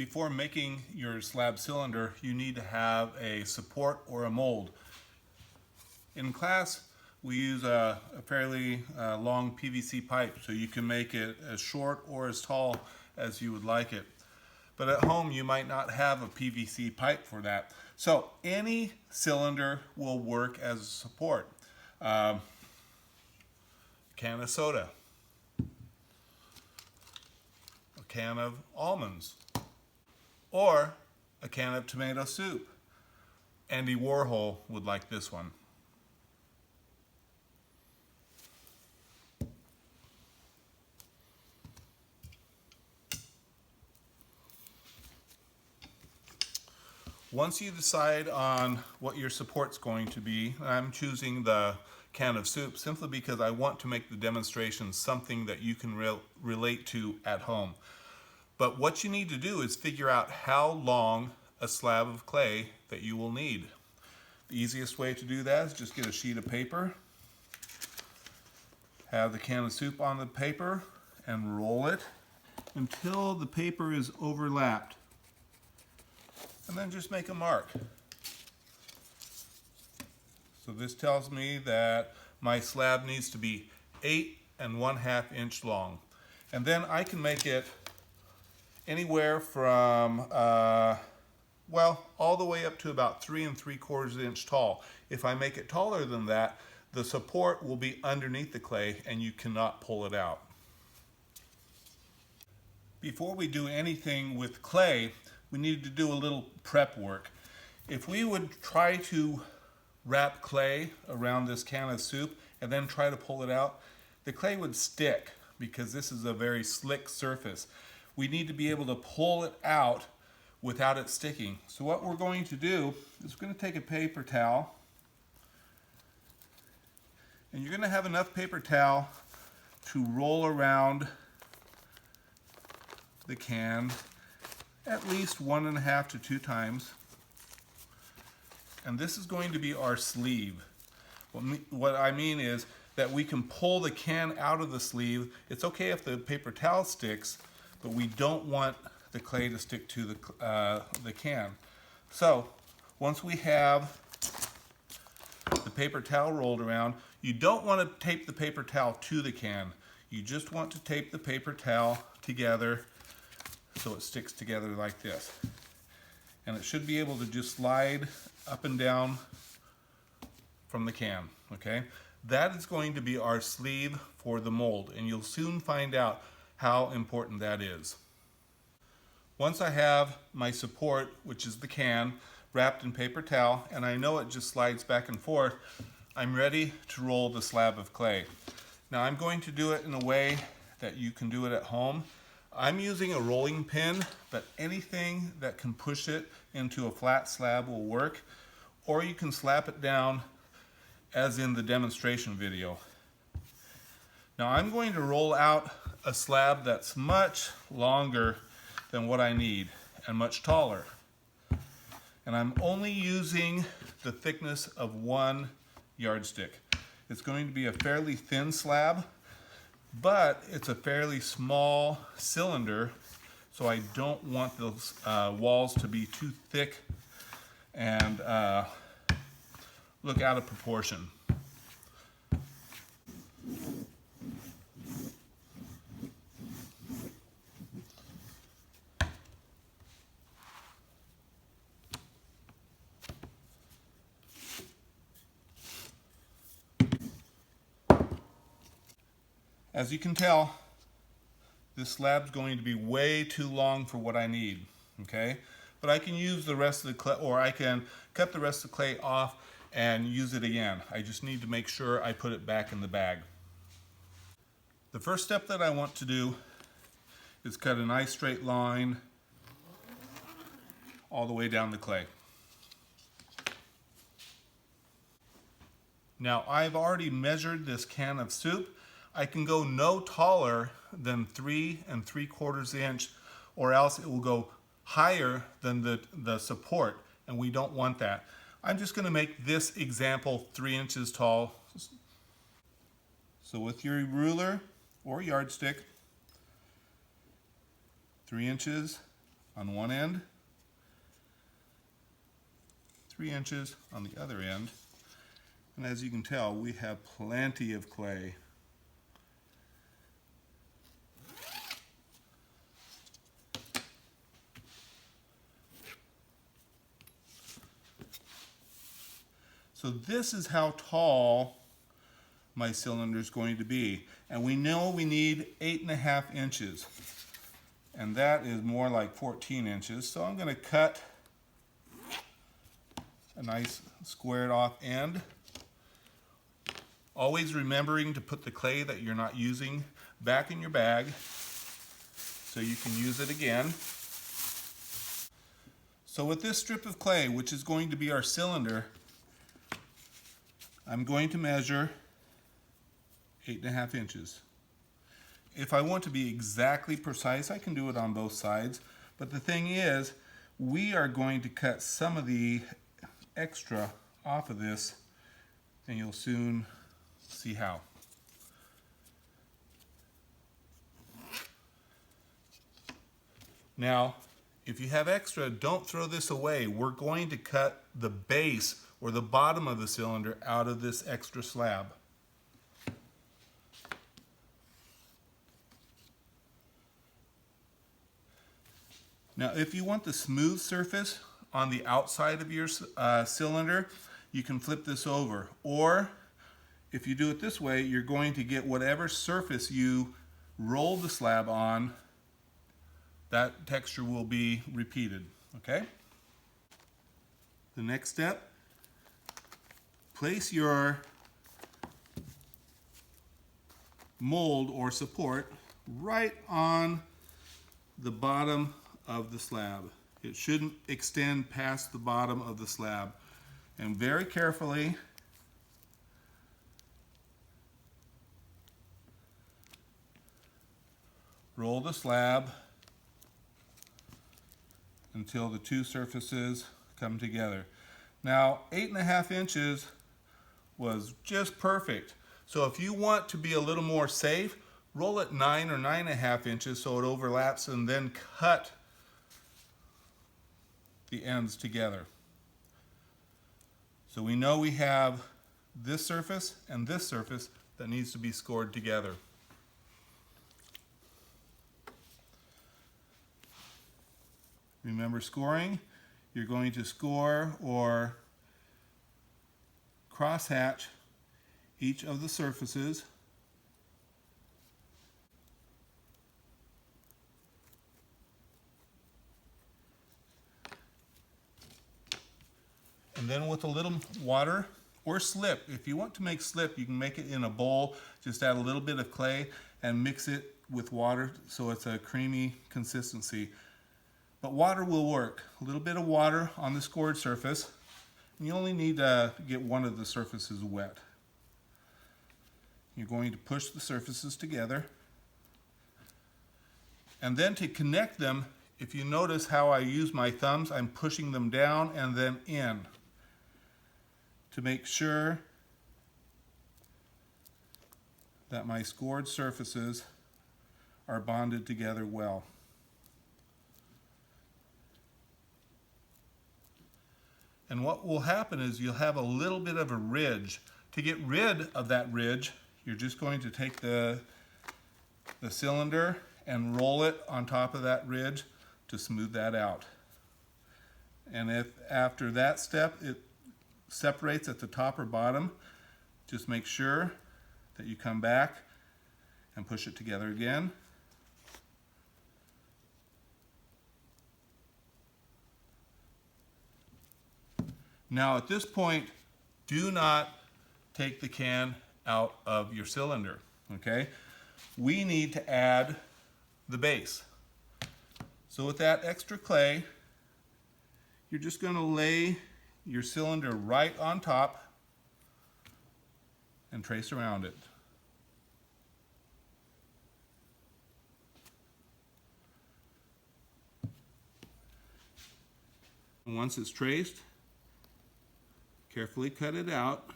Before making your slab cylinder, you need to have a support or a mold. In class, we use a fairly long PVC pipe, so you can make it as short or as tall as you would like it. But at home, you might not have a PVC pipe for that. So any cylinder will work as a support. A can of soda, a can of almonds, or a can of tomato soup. Andy Warhol would like this one. Once you decide on what your support's going to be, I'm choosing the can of soup simply because I want to make the demonstration something that you can relate to at home. But what you need to do is figure out how long a slab of clay that you will need. The easiest way to do that is just get a sheet of paper, have the can of soup on the paper, and roll it until the paper is overlapped. And then just make a mark. So this tells me that my slab needs to be 8 1/2 inch long. And then I can make it anywhere from, well, all the way up to about 3 3/4 inch tall. If I make it taller than that, the support will be underneath the clay and you cannot pull it out. Before we do anything with clay, we need to do a little prep work. If we would try to wrap clay around this can of soup and then try to pull it out, the clay would stick because this is a very slick surface. We need to be able to pull it out without it sticking. So what we're going to do is we're going to take a paper towel, and you're going to have enough paper towel to roll around the can at least 1 1/2 to 2 times. And this is going to be our sleeve. What I mean is that we can pull the can out of the sleeve. It's okay if the paper towel sticks, but we don't want the clay to stick to the can. So once we have the paper towel rolled around, you don't want to tape the paper towel to the can. You just want to tape the paper towel together so it sticks together like this. And it should be able to just slide up and down from the can, okay? That is going to be our sleeve for the mold, and you'll soon find out how important that is. Once I have my support, which is the can, wrapped in paper towel, and I know it just slides back and forth, I'm ready to roll the slab of clay. Now I'm going to do it in a way that you can do it at home. I'm using a rolling pin, but anything that can push it into a flat slab will work, or you can slap it down as in the demonstration video. Now I'm going to roll out a slab that's much longer than what I need and much taller. And I'm only using the thickness of 1 yardstick. It's going to be a fairly thin slab, but it's a fairly small cylinder, so I don't want those walls to be too thick and look out of proportion. As you can tell, this slab's going to be way too long for what I need, okay? But I can use the rest of the clay, or I can cut the rest of the clay off and use it again. I just need to make sure I put it back in the bag. The first step that I want to do is cut a nice straight line all the way down the clay. Now I've already measured this can of soup. I can go no taller than 3 3/4 inch, or else it will go higher than the support, and we don't want that. I'm just going to make this example 3 inches tall. So with your ruler or yardstick, 3 inches on one end, 3 inches on the other end. And as you can tell, we have plenty of clay. So this is how tall my cylinder is going to be. And we know we need 8.5 inches. And that is more like 14 inches. So I'm going to cut a nice squared off end. Always remembering to put the clay that you're not using back in your bag so you can use it again. So with this strip of clay, which is going to be our cylinder, I'm going to measure 8.5 inches. If I want to be exactly precise, I can do it on both sides. But the thing is, we are going to cut some of the extra off of this, and you'll soon see how. Now, if you have extra, don't throw this away. We're going to cut the base or the bottom of the cylinder out of this extra slab. Now, if you want the smooth surface on the outside of your cylinder, you can flip this over. Or if you do it this way, you're going to get whatever surface you roll the slab on, that texture will be repeated, okay? The next step, place your mold or support right on the bottom of the slab. It shouldn't extend past the bottom of the slab. And very carefully roll the slab until the two surfaces come together. Now, 8.5 inches was just perfect. So if you want to be a little more safe, roll it 9 or 9.5 inches so it overlaps, and then cut the ends together. So we know we have this surface and this surface that needs to be scored together. Remember scoring, you're going to score or crosshatch each of the surfaces. And then with a little water or slip, if you want to make slip, you can make it in a bowl, just add a little bit of clay and mix it with water so it's a creamy consistency. But water will work. A little bit of water on the scored surface, and you only need to get one of the surfaces wet. You're going to push the surfaces together. And then to connect them, if you notice how I use my thumbs, I'm pushing them down and then in to make sure that my scored surfaces are bonded together well. And what will happen is you'll have a little bit of a ridge. To get rid of that ridge, you're just going to take the cylinder and roll it on top of that ridge to smooth that out. And if after that step it separates at the top or bottom, just make sure that you come back and push it together again. Now at this point, do not take the can out of your cylinder, okay? We need to add the base. So with that extra clay, you're just going to lay your cylinder right on top and trace around it. And once it's traced, carefully cut it out.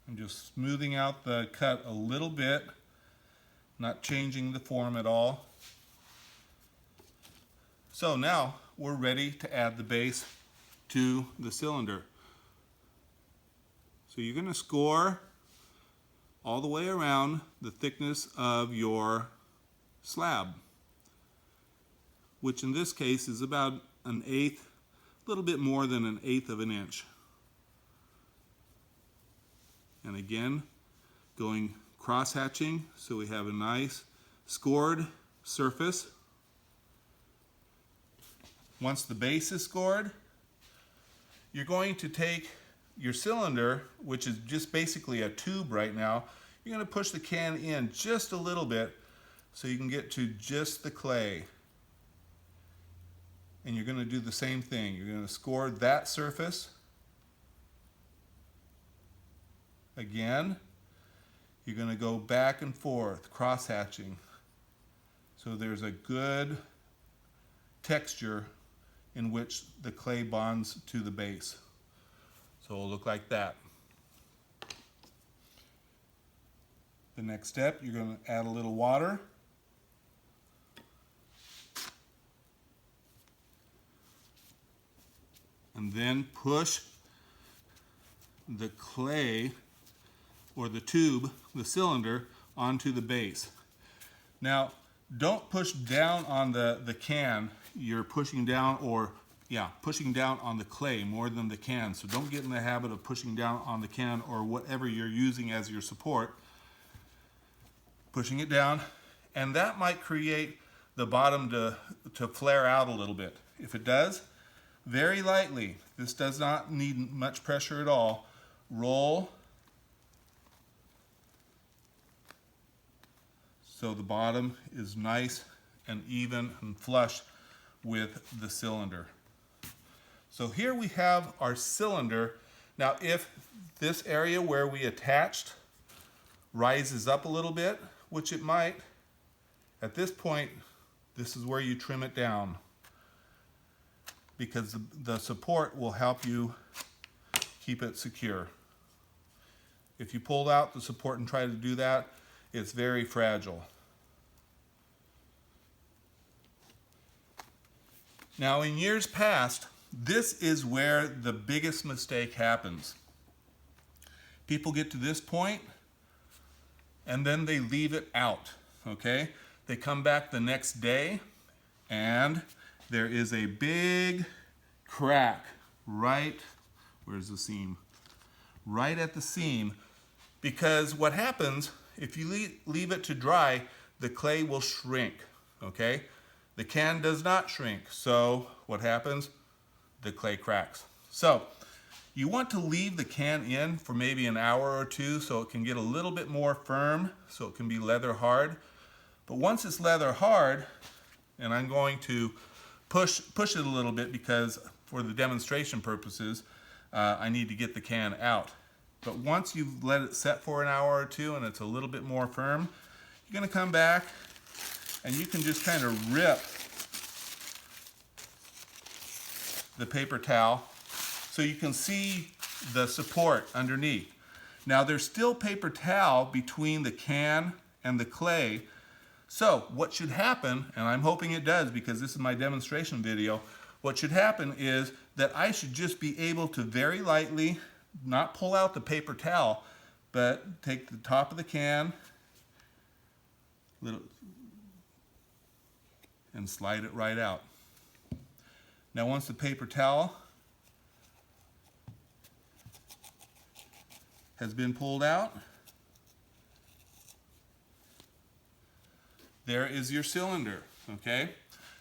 And just of smoothing out the cut a little bit, not changing the form at all. So now we're ready to add the base to the cylinder. So you're going to score all the way around the thickness of your slab, which in this case is about 1/8, a little bit more than 1/8 of an inch. And again, going cross-hatching so we have a nice scored surface. Once the base is scored, you're going to take your cylinder, which is just basically a tube right now, you're going to push the can in just a little bit so you can get to just the clay. And you're going to do the same thing. You're going to score that surface. Again, you're going to go back and forth, cross-hatching. So there's a good texture in which the clay bonds to the base. So it'll look like that. The next step, you're going to add a little water. And then push the clay or the tube, the cylinder, onto the base. Now, don't push down on the can. You're pushing down, pushing down on the clay more than the can. So don't get in the habit of pushing down on the can or whatever you're using as your support. Pushing it down, and that might create the bottom to flare out a little bit. If it does, very lightly, this does not need much pressure at all, roll so the bottom is nice and even and flush with the cylinder. So here we have our cylinder. Now if this area where we attached rises up a little bit, which it might, at this point, this is where you trim it down, because the support will help you keep it secure. If you pulled out the support and try to do that, it's very fragile. Now in years past, this is where the biggest mistake happens. People get to this point and then they leave it out, okay? They come back the next day and there is a big crack right, where's the seam? Right at the seam, because what happens, if you leave it to dry, the clay will shrink, okay? The can does not shrink, so what happens? The clay cracks. So you want to leave the can in for maybe an hour or two so it can get a little bit more firm, so it can be leather hard. But once it's leather hard, and I'm going to push it a little bit because for the demonstration purposes, I need to get the can out. But once you've let it set for an hour or two and it's a little bit more firm, you're going to come back and you can just kind of rip the paper towel so you can see the support underneath. Now there's still paper towel between the can and the clay. So what should happen, and I'm hoping it does because this is my demonstration video, what should happen is that I should just be able to very lightly, not pull out the paper towel, but take the top of the can and slide it right out. Now once the paper towel has been pulled out, there is your cylinder, okay?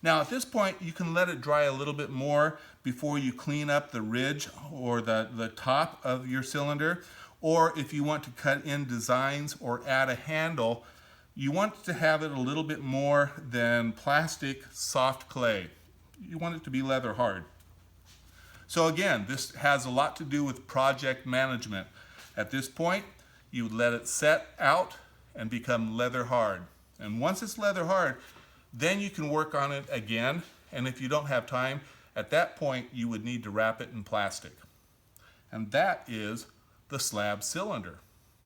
Now at this point you can let it dry a little bit more before you clean up the ridge or the top of your cylinder, or if you want to cut in designs or add a handle, you want to have it a little bit more than plastic soft clay. You want it to be leather hard. So again, this has a lot to do with project management. At this point, you would let it set out and become leather hard. And once it's leather hard, then you can work on it again. And if you don't have time, at that point, you would need to wrap it in plastic. And that is the slab cylinder.